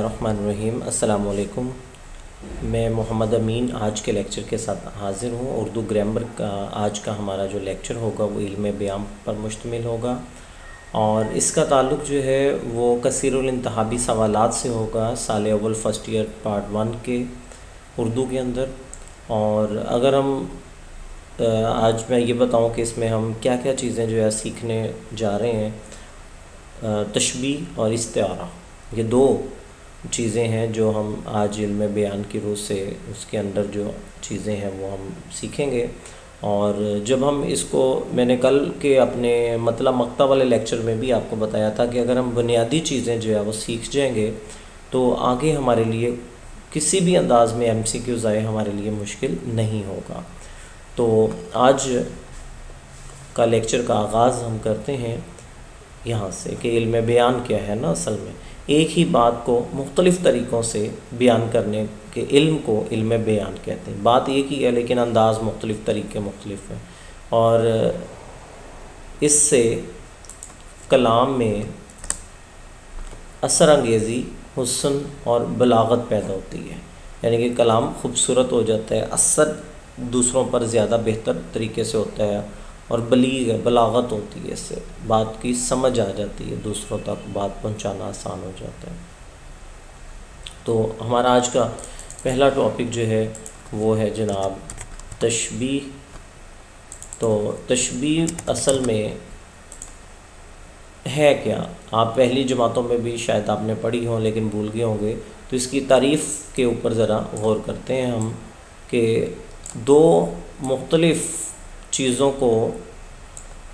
الرحمن الرحیم۔ السلام علیکم، میں محمد امین آج کے لیکچر کے ساتھ حاضر ہوں۔ اردو گرامر کا آج کا ہمارا جو لیکچر ہوگا وہ علم بیان پر مشتمل ہوگا، اور اس کا تعلق جو ہے وہ کثیر الانتخابی سوالات سے ہوگا سال اول فرسٹ ایئر پارٹ 1 کے اردو کے اندر۔ اور اگر ہم آج میں یہ بتاؤں کہ اس میں ہم کیا کیا چیزیں جو ہے سیکھنے جا رہے ہیں، تشبیہ اور استعارہ، یہ دو چیزیں ہیں جو ہم آج علم بیان کی روح سے اس کے اندر جو چیزیں ہیں وہ ہم سیکھیں گے۔ اور جب ہم اس کو، میں نے کل کے اپنے مطلب مقطع والے لیکچر میں بھی آپ کو بتایا تھا کہ اگر ہم بنیادی چیزیں جو ہے وہ سیکھ جائیں گے تو آگے ہمارے لیے کسی بھی انداز میں MCQs آئے ہمارے لیے مشکل نہیں ہوگا۔ تو آج کا لیکچر کا آغاز ہم کرتے ہیں یہاں سے کہ علم بیان کیا ہے نا۔ اصل میں ایک ہی بات کو مختلف طریقوں سے بیان کرنے کے علم کو علم بیان کہتے ہیں۔ بات ایک ہی ہے لیکن انداز مختلف، طریقے مختلف ہیں، اور اس سے کلام میں اثر انگیزی، حسن اور بلاغت پیدا ہوتی ہے، یعنی کہ کلام خوبصورت ہو جاتا ہے، اثر دوسروں پر زیادہ بہتر طریقے سے ہوتا ہے، اور بلیغ ہے، بلاغت ہوتی ہے، اس سے بات کی سمجھ آ جاتی ہے، دوسروں تک بات پہنچانا آسان ہو جاتا ہے۔ تو ہمارا آج کا پہلا ٹاپک جو ہے وہ ہے جناب تشبیہ۔ تو تشبیہ اصل میں ہے کیا؟ آپ پہلی جماعتوں میں بھی شاید آپ نے پڑھی ہوں لیکن بھول گئے ہوں گے، تو اس کی تعریف کے اوپر ذرا غور کرتے ہیں ہم کہ دو مختلف چیزوں کو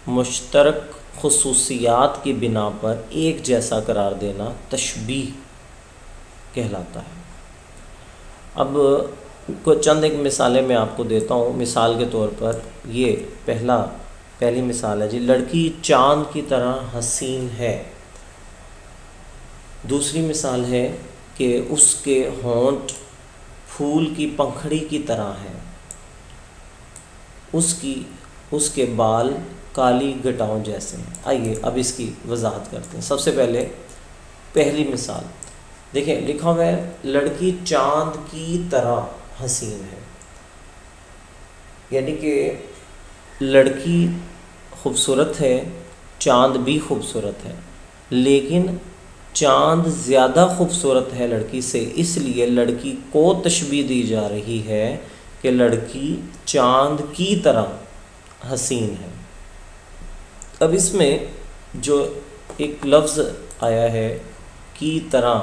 مشترک خصوصیات کی بنا پر ایک جیسا قرار دینا تشبیہ کہلاتا ہے۔ اب چند ایک مثالیں میں آپ کو دیتا ہوں۔ مثال کے طور پر یہ پہلی مثال ہے جی، لڑکی چاند کی طرح حسین ہے۔ دوسری مثال ہے کہ اس کے ہونٹ پھول کی پنکھڑی کی طرح ہیں، اس کے بال کالی گٹاؤں جیسے ہیں۔ آئیے اب اس کی وضاحت کرتے ہیں۔ سب سے پہلے پہلی مثال دیکھیں، لکھا ہوا ہے لڑکی چاند کی طرح حسین ہے، یعنی کہ لڑکی خوبصورت ہے، چاند بھی خوبصورت ہے، لیکن چاند زیادہ خوبصورت ہے لڑکی سے، اس لیے لڑکی کو تشبیہ دی جا رہی ہے کہ لڑکی چاند کی طرح حسین ہے۔ اب اس میں جو ایک لفظ آیا ہے کی طرح،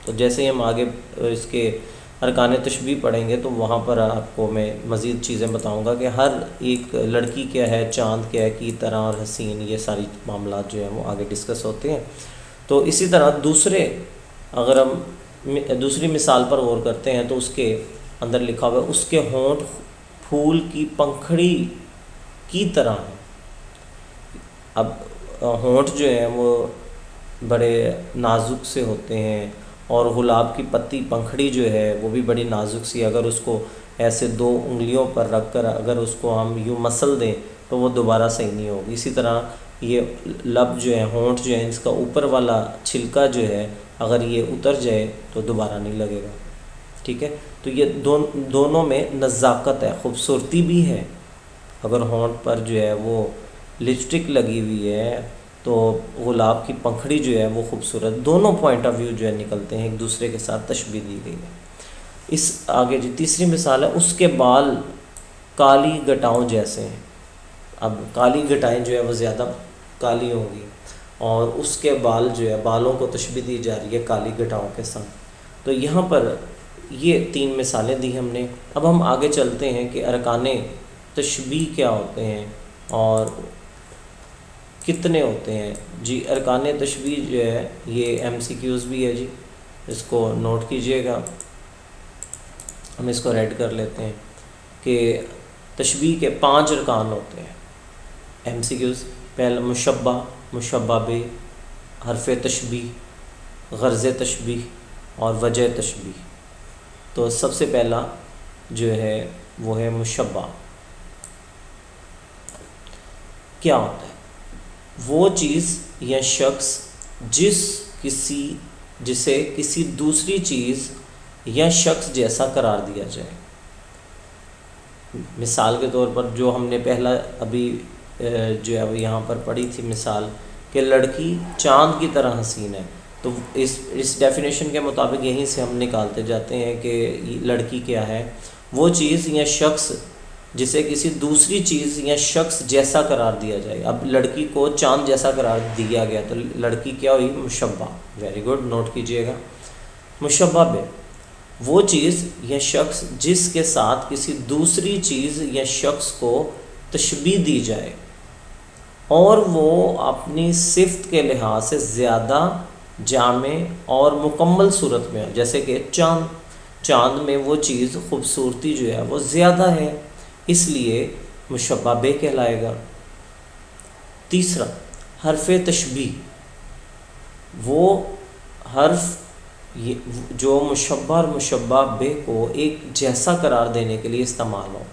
تو جیسے ہی ہم آگے اس کے ارکان تشبیہ پڑھیں گے تو وہاں پر آپ کو میں مزید چیزیں بتاؤں گا کہ ہر ایک لڑکی کیا ہے، چاند کیا ہے، کی طرح اور حسین، یہ ساری معاملات جو ہیں وہ آگے ڈسکس ہوتے ہیں۔ تو اسی طرح اگر ہم دوسری مثال پر غور کرتے ہیں تو اس کے اندر لکھا ہوا ہے اس کے ہونٹ پھول کی پنکھڑی کی طرح ہیں۔ اب ہونٹ جو ہیں وہ بڑے نازک سے ہوتے ہیں، اور گلاب کی پتی پنکھڑی جو ہے وہ بھی بڑی نازک سی، اگر اس کو ایسے دو انگلیوں پر رکھ کر اگر اس کو ہم یوں مسل دیں تو وہ دوبارہ صحیح نہیں ہوگی۔ اسی طرح یہ لب جو ہے، ہونٹ جو ہے، اس کا اوپر والا چھلکا جو ہے اگر یہ اتر جائے تو دوبارہ نہیں لگے گا، ٹھیک ہے۔ تو یہ دونوں میں نزاکت ہے، خوبصورتی بھی ہے۔ اگر ہونٹ پر جو ہے وہ لپسٹک لگی ہوئی ہے تو گلاب کی پنکھڑی جو ہے وہ خوبصورت، دونوں پوائنٹ آف ویو جو ہے نکلتے ہیں، ایک دوسرے کے ساتھ تشبیہ دی گئی ہے۔ اس آگے جی تیسری مثال ہے اس کے بال کالی گٹاؤں جیسے ہیں۔ اب کالی گٹائیں جو ہے وہ زیادہ کالی ہوں گی، اور اس کے بال جو ہے، بالوں کو تشبیہ دی جا رہی ہے کالی گٹاؤں کے ساتھ۔ تو یہاں پر یہ 3 مثالیں دی ہم نے۔ اب ہم آگے چلتے ہیں کہ ارکان تشبیہ کیا ہوتے ہیں اور کتنے ہوتے ہیں جی۔ ارکان تشبیہ جو ہے یہ MCQs بھی ہے جی، اس کو نوٹ کیجئے گا۔ ہم اس کو ریڈ کر لیتے ہیں کہ تشبیہ کے 5 ارکان ہوتے ہیں MCQs۔ پہلا مشبہ، مشبہ بہ، حرف تشبیہ، غرض تشبیہ اور وجہ تشبیہ۔ تو سب سے پہلا جو ہے وہ ہے مشبہ۔ کیا ہوتا ہے؟ وہ چیز یا شخص جس کسی جسے کسی دوسری چیز یا شخص جیسا قرار دیا جائے. مثال کے طور پر جو ہم نے پہلا ابھی جو ہے وہ یہاں پر پڑھی تھی مثال کہ لڑکی چاند کی طرح حسین ہے، تو اس ڈیفینیشن کے مطابق یہیں سے ہم نکالتے جاتے ہیں کہ لڑکی کیا ہے، وہ چیز یا شخص جسے کسی دوسری چیز یا شخص جیسا قرار دیا جائے. اب لڑکی کو چاند جیسا قرار دیا گیا تو لڑکی کیا ہوئی؟ مشبہ. ویری گڈ، نوٹ کیجئے گا. مشبہ بے وہ چیز یا شخص جس کے ساتھ کسی دوسری چیز یا شخص کو تشبیہ دی جائے اور وہ اپنی صفت کے لحاظ سے زیادہ جامع اور مکمل صورت میں ہے. جیسے کہ چاند میں وہ چیز خوبصورتی جو ہے وہ زیادہ ہے، اس لیے مشبہ بے کہلائے گا. تیسرا، حرف تشبیہ، وہ حرف جو مشبہ اور مشبہ بے کو ایک جیسا قرار دینے کے لیے استعمال ہو.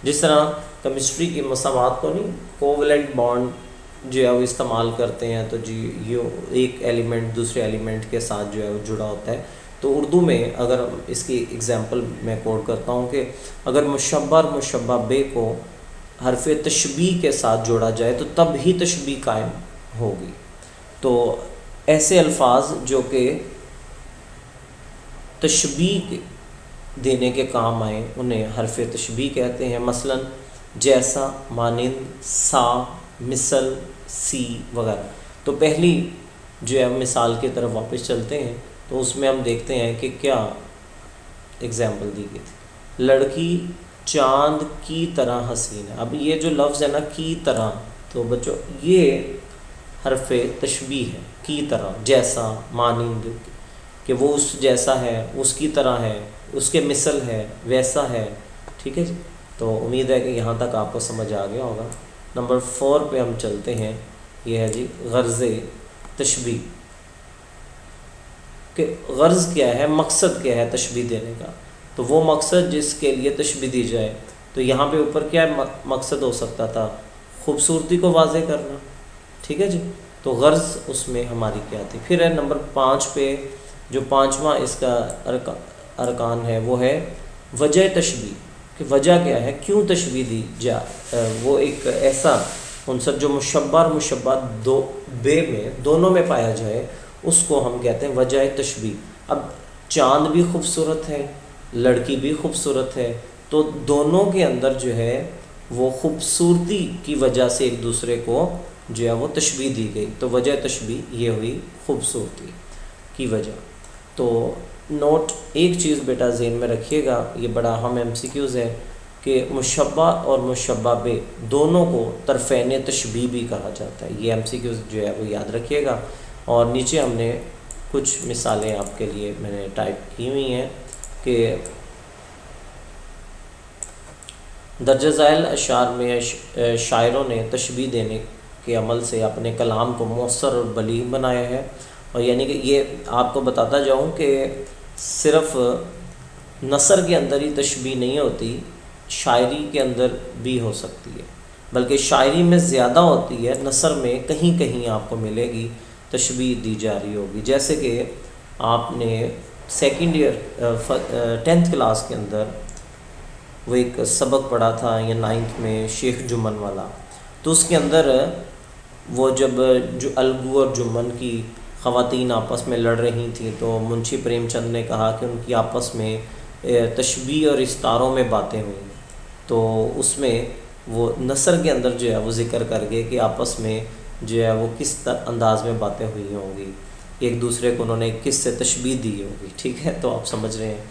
جس طرح کیمسٹری کی مساوات کو نہیں، کوولنٹ بانڈ جو ہے وہ استعمال کرتے ہیں، تو جی یہ ایک ایلیمنٹ دوسرے ایلیمنٹ کے ساتھ جو ہے وہ جڑا ہوتا ہے. تو اردو میں اگر اس کی اگزامپل میں کوٹ کرتا ہوں کہ اگر مشبہ اور مشبہ بے کو حرف تشبیہ کے ساتھ جوڑا جائے تو تب ہی تشبیہ قائم ہوگی. تو ایسے الفاظ جو کہ تشبیہ دینے کے کام آئیں انہیں حرف تشبیہ کہتے ہیں. مثلا جیسا، مانند، سا، مثل، سی وغیرہ. تو پہلی جو ہے مثال کی طرف واپس چلتے ہیں تو اس میں ہم دیکھتے ہیں کہ کیا اگزامپل دی گئی تھی. لڑکی چاند کی طرح حسین ہے. اب یہ جو لفظ ہے نا کی طرح، تو بچوں یہ حرف تشبیہ ہے. کی طرح، جیسا، مانند کہ وہ اس جیسا ہے، اس کی طرح ہے، اس کے مثل ہے، ویسا ہے. ٹھیک ہے جی. تو امید ہے کہ یہاں تک آپ کو سمجھ آ گیا ہوگا. نمبر 4 پہ ہم چلتے ہیں. یہ ہے جی غرض تشبیہ، کہ غرض کیا ہے، مقصد کیا ہے تشبیہ دینے کا. تو وہ مقصد جس کے لیے تشبیہ دی جائے، تو یہاں پہ اوپر کیا مقصد ہو سکتا تھا؟ خوبصورتی کو واضح کرنا. ٹھیک ہے جی. تو غرض اس میں ہماری کیا تھی. پھر ہے نمبر 5 پہ جو 5واں اس کا ارکان ہے وہ ہے وجہ تشبیہ، کہ وجہ کیا ہے، کیوں تشبیہ دی جائے. وہ ایک ایسا عنصر جو مشبہ اور مشبہ بے میں دونوں میں پایا جائے، اس کو ہم کہتے ہیں وجہ تشبیہ. اب چاند بھی خوبصورت ہے، لڑکی بھی خوبصورت ہے، تو دونوں کے اندر جو ہے وہ خوبصورتی کی وجہ سے ایک دوسرے کو جو ہے وہ تشبیہ دی گئی. تو وجہ تشبیہ یہ ہوئی خوبصورتی کی وجہ. تو نوٹ ایک چیز بیٹا ذہن میں رکھیے گا، یہ بڑا اہم MCQs ہے کہ مشبہ اور مشبہ بے دونوں کو طرفین تشبیہ بھی کہا جاتا ہے. یہ MCQs جو ہے وہ یاد رکھیے گا. اور نیچے ہم نے کچھ مثالیں آپ کے لیے میں نے ٹائپ کی ہوئی ہیں کہ درجہ ذیل اشعار میں شاعروں نے تشبیہ دینے کے عمل سے اپنے کلام کو مؤثر اور بلیغ بنایا ہے. اور یعنی کہ یہ آپ کو بتاتا جاؤں کہ صرف نثر کے اندر ہی تشبیہ نہیں ہوتی، شاعری کے اندر بھی ہو سکتی ہے، بلکہ شاعری میں زیادہ ہوتی ہے، نثر میں کہیں کہیں آپ کو ملے گی تشبیہ دی جا رہی ہوگی. جیسے کہ آپ نے سیکنڈ ایئر 10th کلاس کے اندر وہ ایک سبق پڑھا تھا یا 9th میں شیخ جمن والا. تو اس کے اندر وہ جب جو الگو اور جمن کی خواتین آپس میں لڑ رہی تھیں تو منشی پریم چند نے کہا کہ ان کی آپس میں تشبیہ اور استعاروں میں باتیں ہوئیں. تو اس میں وہ نثر کے اندر جو ہے وہ ذکر کر گئے کہ آپس میں جو ہے وہ کس انداز میں باتیں ہوئی ہوں گی، ایک دوسرے کو انہوں نے کس سے تشبیہ دی ہوگی. ٹھیک ہے، تو آپ سمجھ رہے ہیں.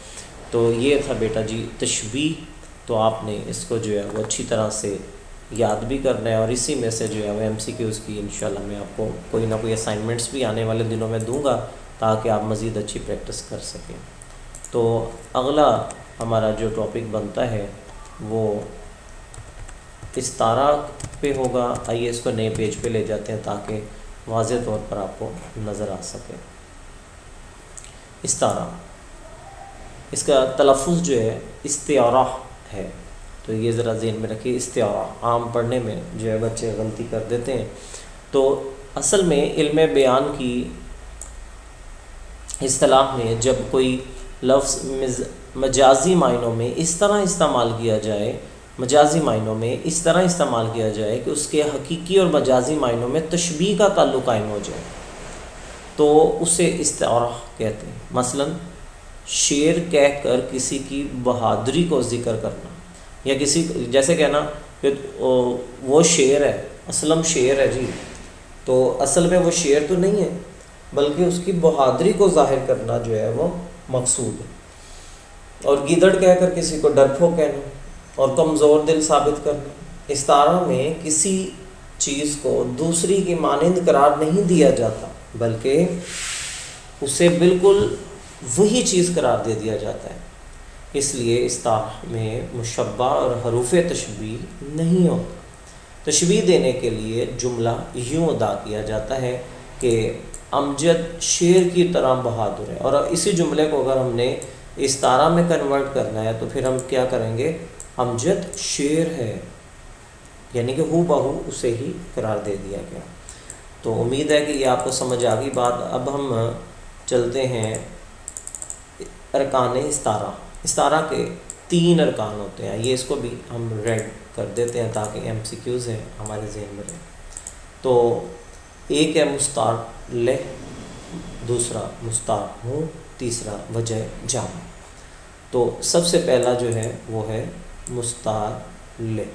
تو یہ تھا بیٹا جی تشبیہ. تو آپ نے اس کو جو ہے وہ اچھی طرح سے یاد بھی کرنا ہے، اور اسی میں سے جو ہے وہ MCQs کی انشاءاللہ میں آپ کو کوئی نہ کوئی اسائنمنٹس بھی آنے والے دنوں میں دوں گا تاکہ آپ مزید اچھی پریکٹس کر سکیں. تو اگلا ہمارا جو ٹاپک بنتا ہے وہ استعارہ پہ ہوگا. آئیے اس کو نئے پیج پہ لے جاتے ہیں تاکہ واضح طور پر آپ کو نظر آ سکے. استعارہ، اس کا تلفظ جو ہے استعارہ ہے، تو یہ ذرا ذہن میں رکھیے. استعارہ عام پڑھنے میں جو ہے بچے غلطی کر دیتے ہیں. تو اصل میں علم بیان کی اصطلاح میں جب کوئی لفظ مجازی معنوں میں اس طرح استعمال کیا جائے، مجازی معنوں میں اس طرح استعمال کیا جائے کہ اس کے حقیقی اور مجازی معنوں میں تشبیہ کا تعلق قائم ہو جائے تو اسے استعارہ کہتے ہیں۔ مثلا شعر کہہ کر کسی کی بہادری کو ذکر کرنا، یا کسی جیسے کہنا کہ وہ شعر ہے، اسلم شعر ہے جی، تو اصل میں وہ شعر تو نہیں ہے بلکہ اس کی بہادری کو ظاہر کرنا جو ہے وہ مقصود ہے۔ اور گیدڑ کہہ کر کسی کو ڈرپھو کہنا اور کمزور دل ثابت کرنا۔ استعارہ میں کسی چیز کو دوسری کی مانند قرار نہیں دیا جاتا بلکہ اسے بالکل وہی چیز قرار دے دیا جاتا ہے، اس لیے استعارہ میں مشبہ اور حروف تشبیہ نہیں ہوتا۔ تشبیہ دینے کے لیے جملہ یوں ادا کیا جاتا ہے کہ امجد شیر کی طرح بہادر ہے، اور اسی جملے کو اگر ہم نے استعارہ میں کنورٹ کرنا ہے تو پھر ہم کیا کریں گے، امجد شیر ہے، یعنی کہ ہو بہو اسے ہی قرار دے دیا گیا۔ تو امید ہے کہ یہ آپ کو سمجھ آ گئی بات۔ اب ہم چلتے ہیں ارکان استعارہ۔ استعارہ کے 3 ارکان ہوتے ہیں، یہ اس کو بھی ہم ریڈ کر دیتے ہیں تاکہ MCQs ہیں ہمارے ذہن میں رہے۔ تو ایک ہے مستعار لہ، دوسرا مستعار منہ، تیسرا وجہ جامع۔ تو سب سے پہلا جو ہے وہ ہے مستعار لہ۔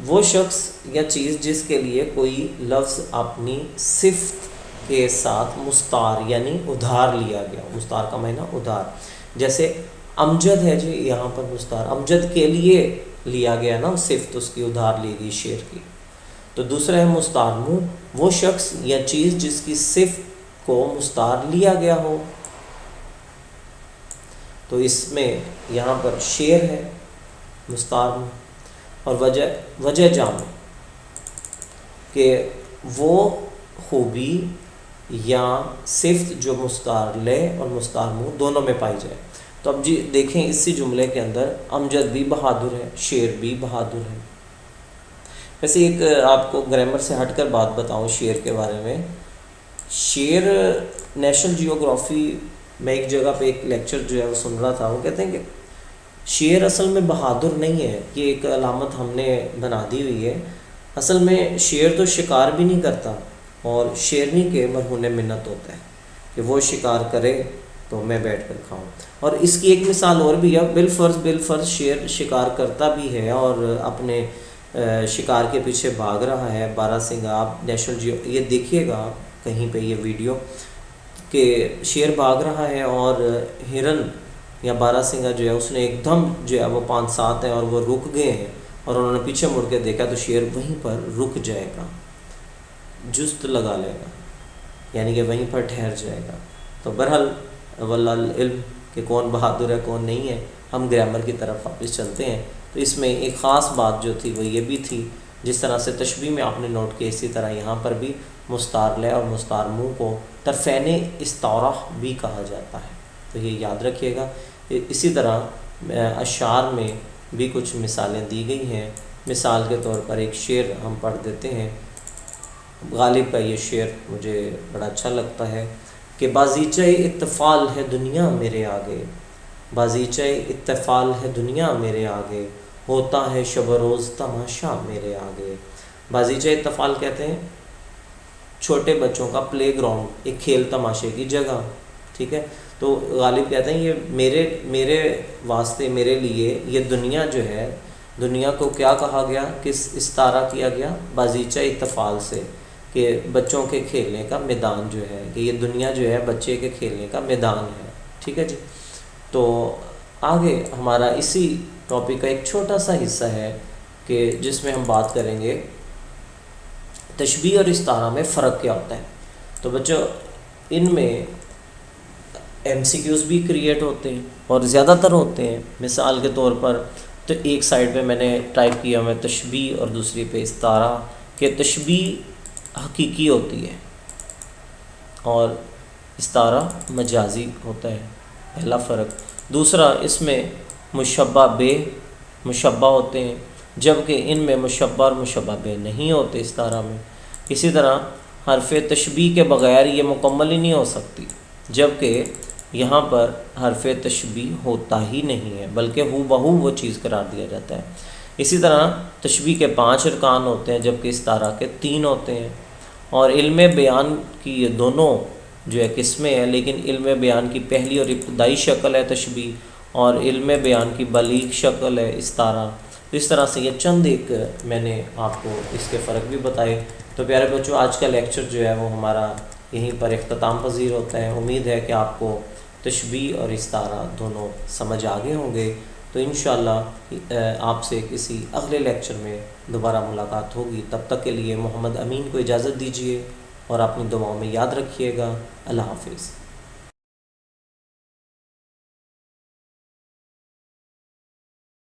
وہ شخص یا چیز جس کے لیے کوئی لفظ اپنی صفت کے ساتھ مستعار یعنی ادھار لیا گیا۔ مستعار کا معنی ادھار، جیسے امجد ہے جی، یہاں پر مستعار امجد کے لیے لیا گیا نا، صفت اس کی ادھار لی گئی شعر کی۔ تو دوسرا ہے مستعار منہ، وہ شخص یا چیز جس کی صفت کو مستعار لیا گیا ہو۔ تو اس میں یہاں پر شعر ہے مستعار منہ، اور وجہ جامع کہ وہ خوبی یا صفت جو مستعار لہ اور مستعار منہ دونوں میں پائی جائے۔ تو اب جی دیکھیں اسی جملے کے اندر امجد بھی بہادر ہے، شعر بھی بہادر ہے۔ ویسے ایک آپ کو گرامر سے ہٹ کر بات بتاؤں شعر کے بارے میں۔ شعر نیشنل جیوگرافی میں ایک جگہ پہ ایک لیکچر جو ہے وہ سن رہا تھا، وہ کہتے ہیں کہ شعر اصل میں بہادر نہیں ہے، یہ ایک علامت ہم نے بنا دی ہوئی ہے۔ اصل میں شعر تو شکار بھی نہیں کرتا، اور شیرنی کے مرہون منت ہوتا ہے کہ وہ شکار کرے تو میں بیٹھ کر کھاؤں۔ اور اس کی ایک مثال اور بھی ہے، بالفرض شعر شکار کرتا بھی ہے اور اپنے شکار کے پیچھے بھاگ رہا ہے۔ باراسنگھا، آپ نیشنل جیو یہ دیکھیے گا کہیں پہ یہ ویڈیو کہ شعر بھاگ رہا ہے اور ہرن یا باراسنگھا جو ہے اس نے ایک دم جو ہے وہ 5-7 ہیں اور وہ رک گئے ہیں، اور انہوں نے پیچھے مڑ کے دیکھا تو شعر وہیں پر رک جائے گا، جست لگا لے گا، یعنی کہ وہیں پر ٹھہر جائے گا۔ تو بہرحال واللہ العلم کہ کون بہادر ہے کون نہیں ہے، ہم گرامر کی طرف واپس چلتے ہیں۔ تو اس میں ایک خاص بات جو تھی وہ یہ بھی تھی، جس طرح سے تشبیہ میں آپ نے نوٹ کیا اسی طرح یہاں پر بھی مستعار لہ اور مستعار منہ کو طرفین استعارہ بھی کہا جاتا ہے، تو یہ یاد رکھیے گا۔ اسی طرح اشعار میں بھی کچھ مثالیں دی گئی ہیں۔ مثال کے طور پر ایک شعر ہم پڑھ دیتے ہیں، غالب کا یہ شعر مجھے بڑا اچھا لگتا ہے کہ بازیچہ اطفال ہے دنیا میرے آگے، بازیچہ اطفال ہے دنیا میرے آگے، ہوتا ہے شب و روز تماشا میرے آگے۔ بازیچہ اطفال کہتے ہیں چھوٹے بچوں کا پلے گراؤنڈ، ایک کھیل تماشے کی جگہ، ٹھیک ہے۔ تو غالب کہتے ہیں یہ میرے واسطے، میرے لیے یہ دنیا جو ہے، دنیا کو کیا کہا گیا، کس استعارہ کیا گیا، بازیچہ اطفال سے، کہ بچوں کے کھیلنے کا میدان جو ہے، کہ یہ دنیا جو ہے بچے کے کھیلنے کا میدان ہے، ٹھیک ہے جی۔ تو آگے ہمارا اسی ٹاپک کا ایک چھوٹا سا حصہ ہے کہ جس میں ہم بات کریں گے تشبیہ اور استعارہ میں فرق کیا ہوتا ہے۔ تو بچوں ان میں MCQs بھی کریٹ ہوتے ہیں اور زیادہ تر ہوتے ہیں۔ مثال کے طور پر تو ایک سائڈ پہ میں نے ٹائپ کیا ہوا ہے تشبیہ اور دوسری پہ استعارہ، کہ تشبیہ حقیقی ہوتی ہے اور استعارہ مجازی ہوتا ہے، پہلا فرق۔ دوسرا، اس میں مشبہ بے مشبہ ہوتے ہیں، جبکہ ان میں مشبہ اور مشبہ بے نہیں ہوتے استعارہ میں۔ اسی طرح حرف تشبیہ کے بغیر یہ مکمل ہی نہیں ہو سکتی، جبکہ یہاں پر حرف تشبیہ ہوتا ہی نہیں ہے بلکہ ہو بہو وہ چیز قرار دیا جاتا ہے۔ اسی طرح تشبیہ کے 5 ارکان ہوتے ہیں جبکہ استعارہ کے 3 ہوتے ہیں، اور علم بیان کی یہ دونوں جو ہے قسمیں ہیں، لیکن علم بیان کی پہلی اور ابتدائی شکل ہے تشبیہ، اور علم بیان کی بلیغ شکل ہے استعارہ۔ اس طرح سے یہ چند ایک میں نے آپ کو اس کے فرق بھی بتائے۔ تو پیارے بچوں، آج کا لیکچر جو ہے وہ ہمارا یہیں پر اختتام پذیر ہوتا ہے۔ امید ہے کہ آپ کو تشبیہ اور استعارہ دونوں سمجھ آگے ہوں گے۔ تو انشاءاللہ آپ سے کسی اگلے لیکچر میں دوبارہ ملاقات ہوگی۔ تب تک کے لیے محمد امین کو اجازت دیجیے اور اپنی دعاؤں میں یاد رکھیے گا۔ اللہ حافظ۔